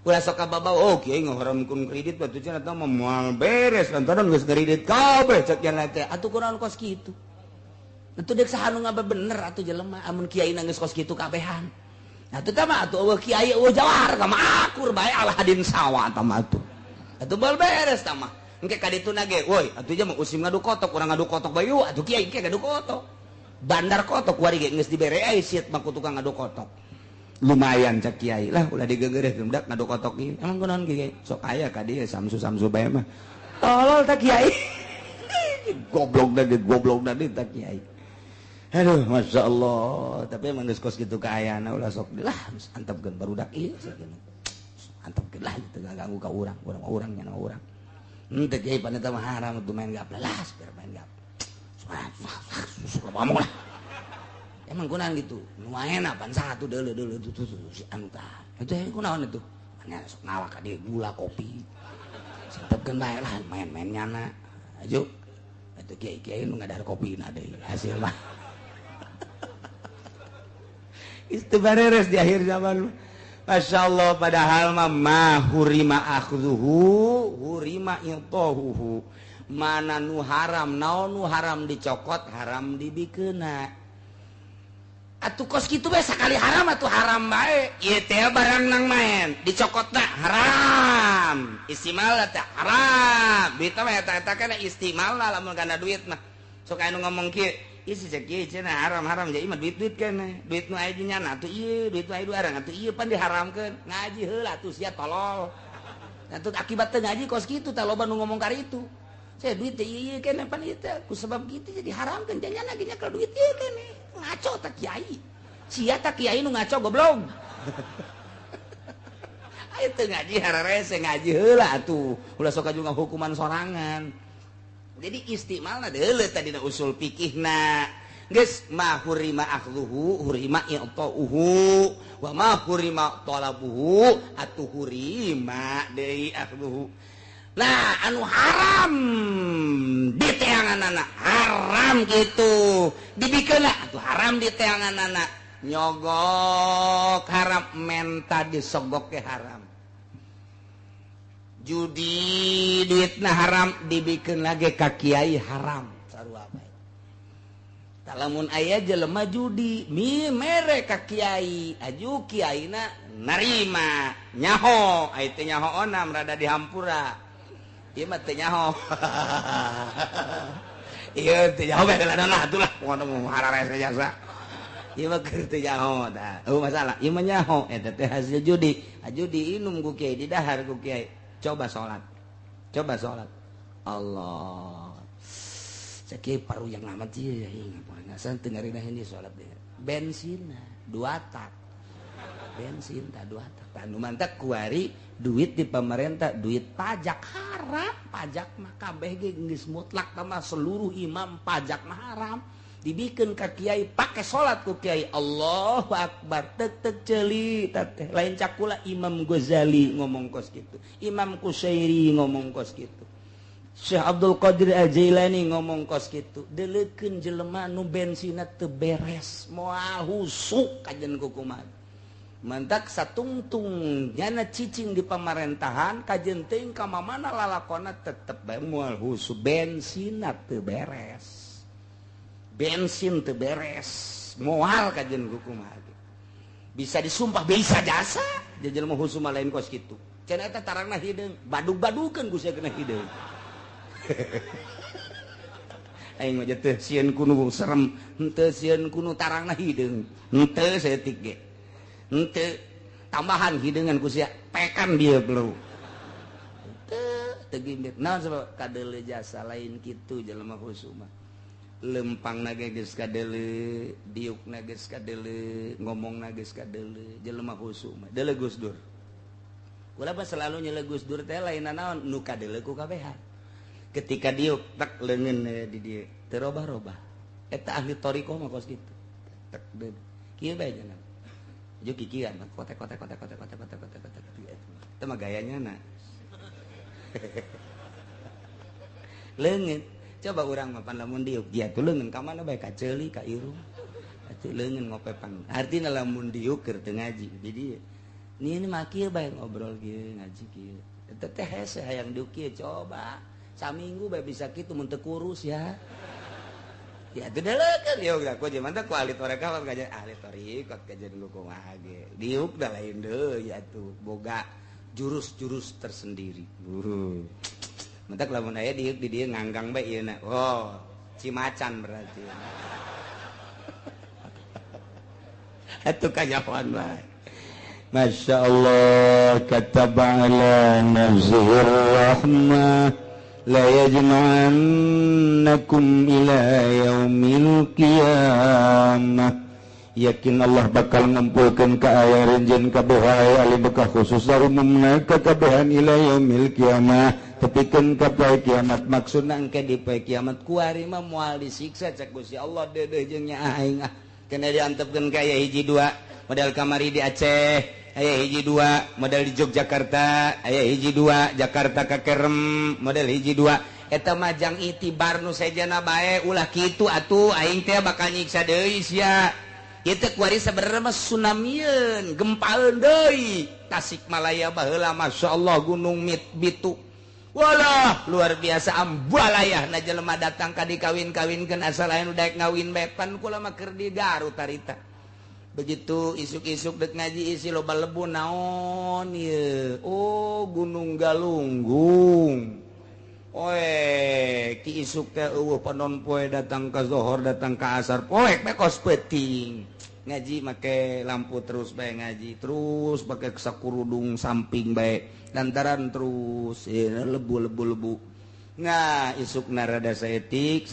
ulah sok babaw oh kiai ngaharamkeun kredit batu cenah tah moal beres lantaran geus kredit kabeh cek nya teh atuh kunaon kos kitu atuh dek saha nu ngaba bener atuh jelema amun kiai geus kos kitu kabehan atuh tah mah atuh eueuh kiai eueuh jawar ka mah akur bae al hadin sawa tah mah atuh bal beres tah mah engke ka dituna ge woi atuh jah mah usim ngadu kotok urang ngadu kotok bae yeuh atuh kiai engke ngadu kotok bandar kotok kuari ge geus dibere ai siet mah ku tukang ngadu kotok lumayan cak kiai lah ulah digegereh dak ngadu kotok ieu emang kunaon kiai sok aya ka dieu samsu bae mah tolol tak kiai goblok tadi tak kiai aduh masya Allah tapi emang geus kos kitu kaayana ulah sok lah antepkeun barudak ieu sakeun antepkeun lah teu ganggu ka urang nya urang teu kiai paneta mah haram tuh main gap lah biar main gap ngomong lah emang kunaon gitu lumayan apaan satu deuleu tuh si anu tah itu kunaon itu nya sok ngawak ka dieu gula kopi santepkeun bae lah main-main nyana ajo atuh kiai-kiai nu ngadar kopina deui hasil mah istibareres di akhir zaman Masya Allah padahal mah hurima akhduhu hurima intohuhu mana nu haram naon nu haram dicokot haram dibikeuna atuh kos kitu bae sakali haram atuh haram bae ieu teh barang nang main dicokotna haram istimal teh haram duit mah eta kana istimal lamun kana duit mah sok anu ngomong kieu ieu si kieu cenah haram jadi mah duit keneh duit nu aya di nyana atuh ieu duit nu aya di arang atuh ieu pan diharamkeun ngaji heula atuh sia tolol atuh akibat teu ngaji kos kitu tah loba nu ngomong karitu saya duit teh ieu keneh pan ieu teh ku sebab kitu jadi haramkeun janyana ge nya ka duit ieu keneh ngaco tak kiai sia tak kiai nu ngaco goblok ayo teu ngaji hararese ngaji heula atuh ulah sok juga hukuman sorangan jadi istimalna deuleu tadi usul fikihna geus ma hurima akhluhu hurima i'tauhu wa ma hurima talabuhu atuh hurima deui akhluhu nah anu haram di teanganana haram gitu dibikeuna atuh haram di teanganana nyogok haram menta disogok ke haram judi duitna haram dibikeun lagi ka kiai haram sarua bae talamun aya jelema judi mi mere ka kiai aju kiaina narima nyaho aya teh nyaho onam rada dihampura ieu mah teu nyaho ieu teu nyaho bae ladana atulah mono hararese jasa ieu mah keur teu nyaho tah masalah ieu mah nyaho eta teh hasil judi judi inum ku kiai didahar ku kiai coba sholat Allah cek paru yang amat ieu ngasan teu ngarina hini sholat bensin 2 tak bensin tah 2 tak anu mantak kuari duit di pemerintah duit pajak haram pajak mah kabeh ge geus mutlak mah seluruh imam pajak mah haram dibikeun ka kiai pake salat ku kiai Allahu akbar tek ceuli teh lain cakula Imam Ghazali ngomong kos kitu Imam Qushairi ngomong kos kitu Syekh Abdul Qadir Al-Jailani ngomong kos kitu deuleukeun jelema nu bensina teu beres moal husuk kajen kukumaha mantak satungtung nyana cicing di pemerintahan kajen teuing ka mamana lalakonna tetep bae moal husu bensina teu beres bensin teu beres moal kajen kukumaha bisa disumpah bisa jasa jelema husu mah lain kos kitu cenah eta tarangna hideung badug-badukeun ku sia kena hideung aing mah teh sieun kuno serem henteu sieun kuno tarangna hideung henteu saeutik ge henteu tambahan hideungan ku sia pekan dia belum teu gimbir naon sebab kadeuleu jasa lain kitu jelema husu mah lempang nages kadele diuk nages kadele ngomong nages kadele jelema husu mah deule Gus Dur ulah mah selalu nyele Gus Dur teh lain naon nu kadele ku kabehan ketika diuk tak leungeun di dieu teu robah-robah eta ahli toriko mah kos kitu tak deud kieu bae cenah jo kikian mah kotek eta mah gayanya leungeun coba urang mah pan lamun diuk dia tuh leungeun ka mana bae ka ceuli ka irung atuh leungeun ngopepang artina lamun diuk keur teu ngaji jadi ini mah kieu bae ngobrol kieu ngaji kieu eta teh hese hayang diuk kieu coba saminggu bae bisa kitu mun teu kurus ya teu deulekeun diuk da ku jeung mantep ku ahli toreka ka ahli torikot ka dulu kumaha ge diuk da lain deui atuh boga jurus-jurus tersendiri mentak lamun aya di dieu nganggang bae ieu na. Oh, cimacan berarti. Atuh kajawan bae. Masya Allah kataba ala nafsihir rahmah la yajma'annakum ila yaumil qiyamah. Yakin Allah bakal ngumpulkeun ka aya renjeun kabeh ali bekah khusus umumna kakabehan ila yaumil qiyamah. Tepikeun ka poe kiamat maksudna engke di poe kiamat kuari mah moal disiksa cek Gusti Allah deudeuh jeung nya aing kena diantepkeun ka aya hiji dua modal kamari di Aceh aya hiji dua modal di Yogyakarta aya hiji dua Jakarta ka Kerem modal hiji dua eta mah jang itibar nu sejana bae ulah kitu atuh aing teh bakal nyiksa deui sia kitu kuari sabenerna mah tsunamieun gempaeun deui Tasikmalaya baheula masyaallah gunung Bitu walah luar biasa ambalayah na jelema datang ka dikawin-kawinkeun asal aya nu daek ngawin bepan kula mah keur di Garut tarita begitu isuk-isuk dek ngaji isi loba lebu naon ieu oh Gunung Galunggung ki isuk teh eueuh panon poe datang ka zohor datang ka asar poek bae kos peuting ngaji make lampu terus bae ngaji terus pakai sakurudung samping bae lantaran terus lebu nah isukna rada saetik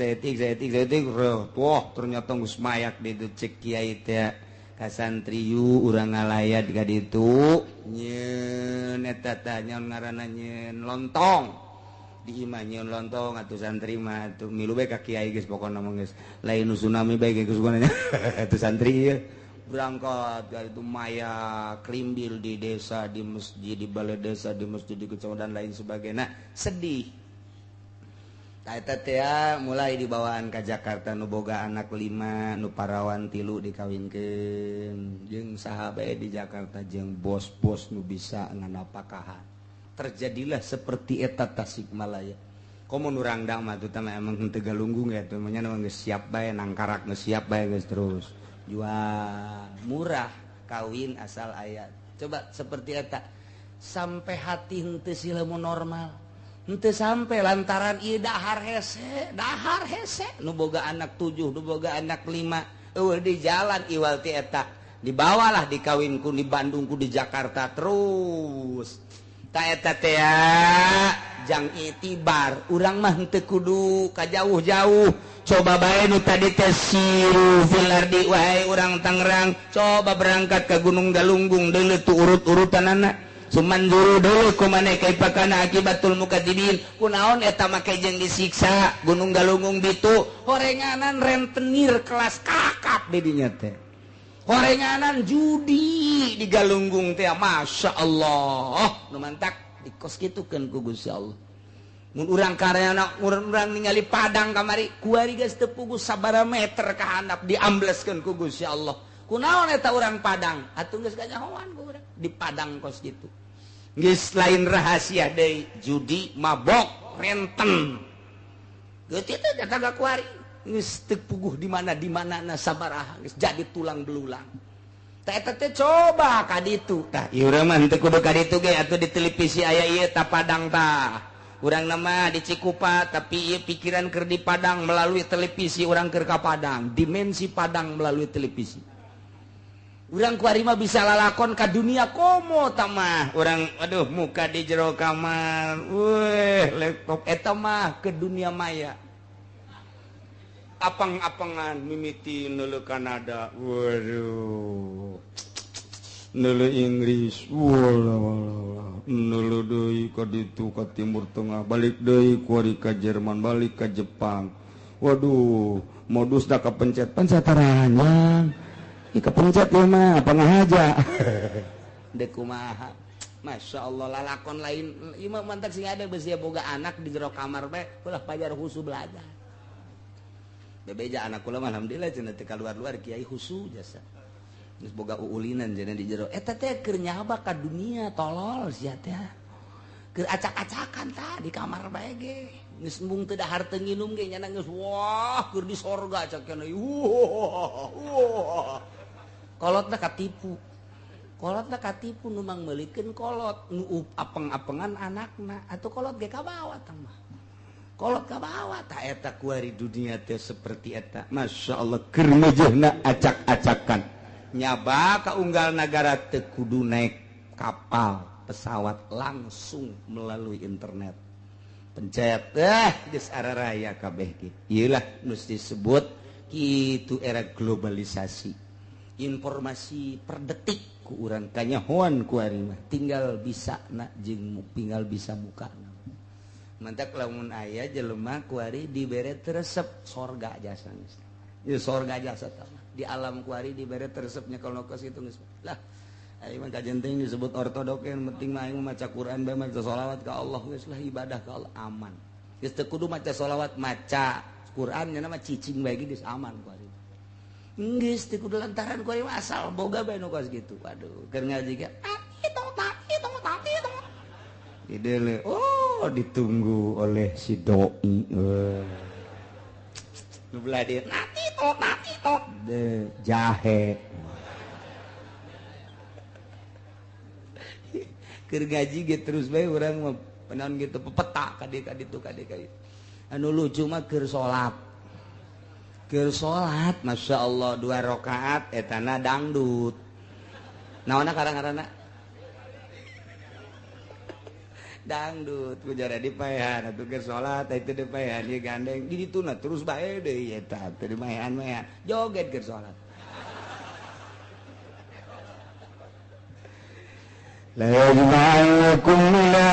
wah ternyata geus mayak di ditu cek kiai teh ka santriyu urang ngalayat ka ditu nyeun eta teh nyaon ngaranna nyeun lontong di imah nyeun lontong atuh santri mah atuh milu bae ka kiai geus pokona mah geus lain nu tsunami bae geus gunanya atuh santri ieu berangkat dari itu maya klimbil di desa di masjid di balai desa di masjid di kecamatan lain sebagainya sedih eta teh mulai dibawaan ke Jakarta nu boga anak 5 nu parawan 3 dikawinkeun jeung saha bae di Jakarta jeung bos-bos nu bisa nganapakahan terjadilah seperti eta Tasikmalaya komo nu rangdang mah teh emang henteu galunggung ya teh nya geus siap bae nangkarak geus siap bae geus terus jual murah kawin asal ayat coba seperti eta sampai hati henteu silamun normal henteu sampai lantaran ieu dahar hese nu boga anak 7 nu boga anak 5 eueuh di jalan iwal ti eta dibawalah dikawinku di Bandungku di Jakarta terus ta eta teh jang itibar urang mah henteu kudu ka jauh-jauh coba bae nu tadi teh siru fil ardi wahai urang Tangerang coba berangkat ke Gunung Galunggung deuleu tu urut-urutanana suman juru deuleu kumaneh kaipakana akibatul mukadzibin kunaon eta make jeung disiksa Gunung Galunggung Bitu horenganan rentenir kelas kakap di dinya teh horenganan judi di Galunggung teh masya Allah nu mantak dikos kitukeun ku Gusti Allah mun urang karyana urang ningali padang kamari kuari geus teu puguh sabaraha meter ka handap diambleskeun ku Gusti Allah kunaon eta urang padang atuh geus ganyahoan ku urang di padang kos kitu geus lain rahasia deui judi mabok renten geus teh dataga kuari geus teu puguh di mana-na sabaraha geus jadi tulang belulang tah eta teh coba ka ditu tah ieu urang mah teu kudu ka ditu ge atuh di televisi aya ieu tah padang tah urang nama di Cikupa tapi ieu pikiran keur di Padang melalui televisi urang keur ka Padang dimensi Padang melalui televisi urang kuari mah bisa lalakon ka dunia komo tah mah urang aduh muka di jero kamar laptop eta mah ke dunia maya apang-apangan mimiti neuleuh Kanada waduh neuleuh Inggris neuleuh deui ka ditu ka Timur Tengah balik deui kuari ka Jerman balik ka Jepang waduh modusna kapencet taranya kepencet ya mah pangahaja dek kumaha Masya Allah lalakon lain imam mantak sing ada besi boga anak di jero kamar bae ulah pajar husu belajar bebeja anak kula alhamdulillah cenah teh keluar-luar kiai husu jasa geus boga uulinan cenah di jero eta teh keur nyaba ka dunia tolol sia teh keur acak-acakan tah di kamar bae ge geus embung teu dahar teu nginum ge nya geus wah keur di sorga cak kana kolotna katipu nu mang meulikeun kolot nu apeng-apengan anakna atuh kolot ge ka bawah tah mah kolot ka bawah tah eta kuari dunia teh seperti eta masyaallah keur meujeuhna acak-acakan nyaba ka unggal nagara teu kudu naik kapal pesawat langsung melalui internet pencet geus araraya kabeh ge ieu lah nu disebut kitu era globalisasi informasi per detik ku urang kanyahoan ku ari mah tinggal bisa na jeung tinggal bisa mukana mantak lamun aya jelema ku ari dibere resep sorga jasa geus ieu sorga jasa tah di alam ku ari dibere resepnya kalau ke situ geus lah ari mah kajenting disebut ortodok yang penting mah aing maca Quran bae maca shalawat ka Allah geus lah ibadah ka Allah aman geus teu kudu maca shalawat maca Quran nya mah cicing bae geus aman ku ari geus teu kudu lantaran ku ari asal boga bae nu kos kitu waduh keur ngaji ge itu didele oh ditunggu oleh si doi nu belah dia nati tok de jahe keur ngaji ge terus bae urang mah panaon gitu pepeta ka ditu anu lucu mah keur salat Masya Allah 2 rakaat etana dangdut naonna karang-karana dangdut ku jara dipaehan atuh keur salat itu dipaehan ieu gandeng di dituna terus bae deui eta teu dimaehan-maehan joget keur salat la yajma'ukum ila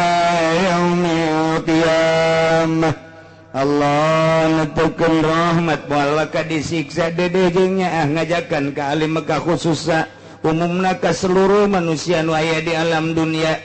yaumil qiyamah Allah netekeun rahmat moal ka disiksa dede jeung nya ngajakan ka alim ka khususna umumna ka seluruh manusia nu aya di alam dunia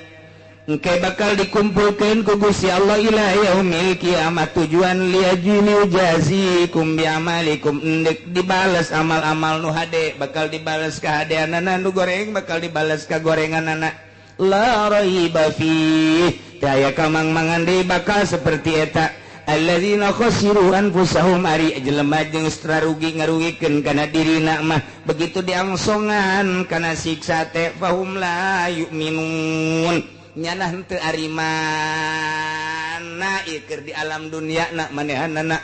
engke bakal dikumpulkeun ku Gusti Allah ila yaumil kiamat tujuan liajili jazikum bi amalikum endek dibales amal-amal nu hade bakal dibales ka hadeanana nu goreng bakal dibales ka gorenganana la raiba fi daya kamang-mangan deui bakal seperti eta alladzina khasiru anfusahum ari jelema jeung rugi ngarugikeun kana dirina mah begitu diangsongan kana siksa teh fahum la yu'minun nyana henteu ari mana ieu keur di alam dunia na manehanana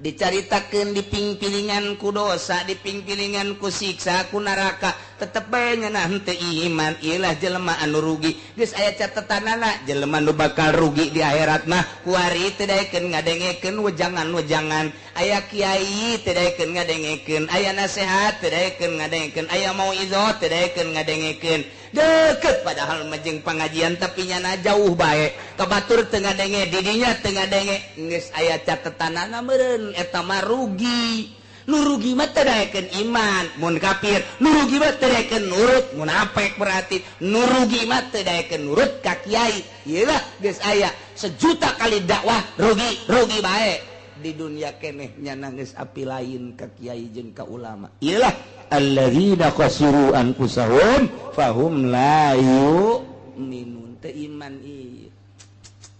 dicaritakeun diping-pilingan ku dosa diping-pilingan ku siksa ku neraka tetep bae nyana henteu iman ieu lah jelema anu rugi geus aya catetanana jelema nu bakal rugi di akhirat mah kuari teu daekeun ngadengekeun wejangan-wejangan aya kiai teu daekeun ngadengekeun aya nasihat teu daekeun ngadengekeun aya mauizah teu daekeun ngadengekeun deket padahal majeng pengajian tapi nyana jauh bae kabatur teu ngadenge didinya teu ngadenge geus aya catetanana meureun eta mah rugi nu rugi mah teu daekeun iman mun kafir nu rugi mah teu daekeun nurut munafik berarti nu rugi mah teu daekeun nurut ka kiai ieu lah geus aya sejuta kali dakwah rugi bae di dunia keneh nyana geus api lain ka kiai jeung ka ulama ieu lah alladzina khasiru anfusahum fahum la yu'minun teu iman ieu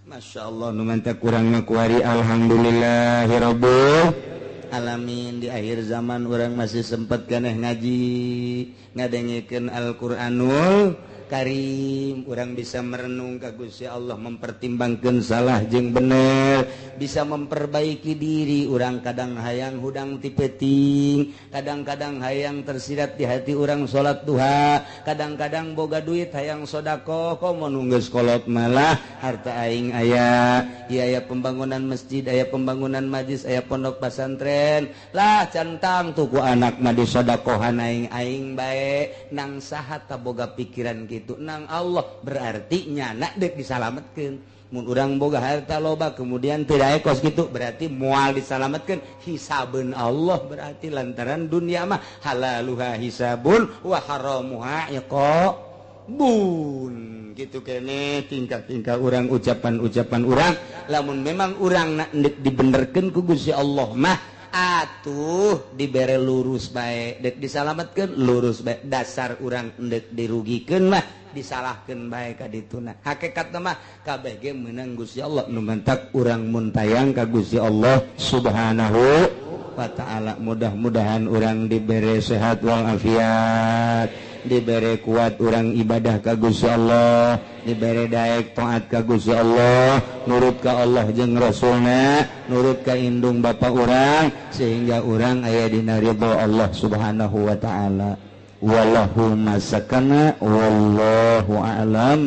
Masya Allah nu mantap kurangnya kuari alhamdulillahirabbil alamin di akhir zaman orang masih sempat keneh ngaji ngadengekeun Al-Qur'anul Karim orang bisa merenung ka Gusti Allah mempertimbangkan salah jeung bener bisa memperbaiki diri orang kadang hayang hudang ti peting kadang-kadang hayang tersirat di hati orang salat duha kadang-kadang boga duit hayang sodako komo nunggeus kolot malah harta aing aya aya pembangunan masjid aya pembangunan majlis aya pondok pesantren lah centang tuku anak mah disodakohan aing bae nang saha ta boga pikiran kitu nang Allah berarti nyana dek disalametkeun mun urang boga harta loba kemudian tidak ekos gitu berarti moal disalametkeun hisabeun Allah berarti lantaran dunia mah halaluha hisabun wa haramuha iqabun gitu kene tingkah-tingkah urang ucapan-ucapan urang lamun memang urang dibenerkeun ku Gusti Allah mah atuh dibere lurus baik dek disalamatkan lurus baik dasar urang dek dirugikeun mah disalahkeun bae ka dituna hakikatna mah kabeh ge meunang Gusti Allah nu mentak urang mun tayang ka Gusti Allah Subhanahu wa taala mudah-mudahan urang dibere sehat wal afiat dibere kuat urang ibadah ka Gusti Allah dibere daek taat ka Gusti Allah nurut ka Allah jeung Rasulna nurut ka indung bapa urang sehingga urang aya dina ridha Allah Subhanahu wa taala wallahu masakana wallahu a'lam.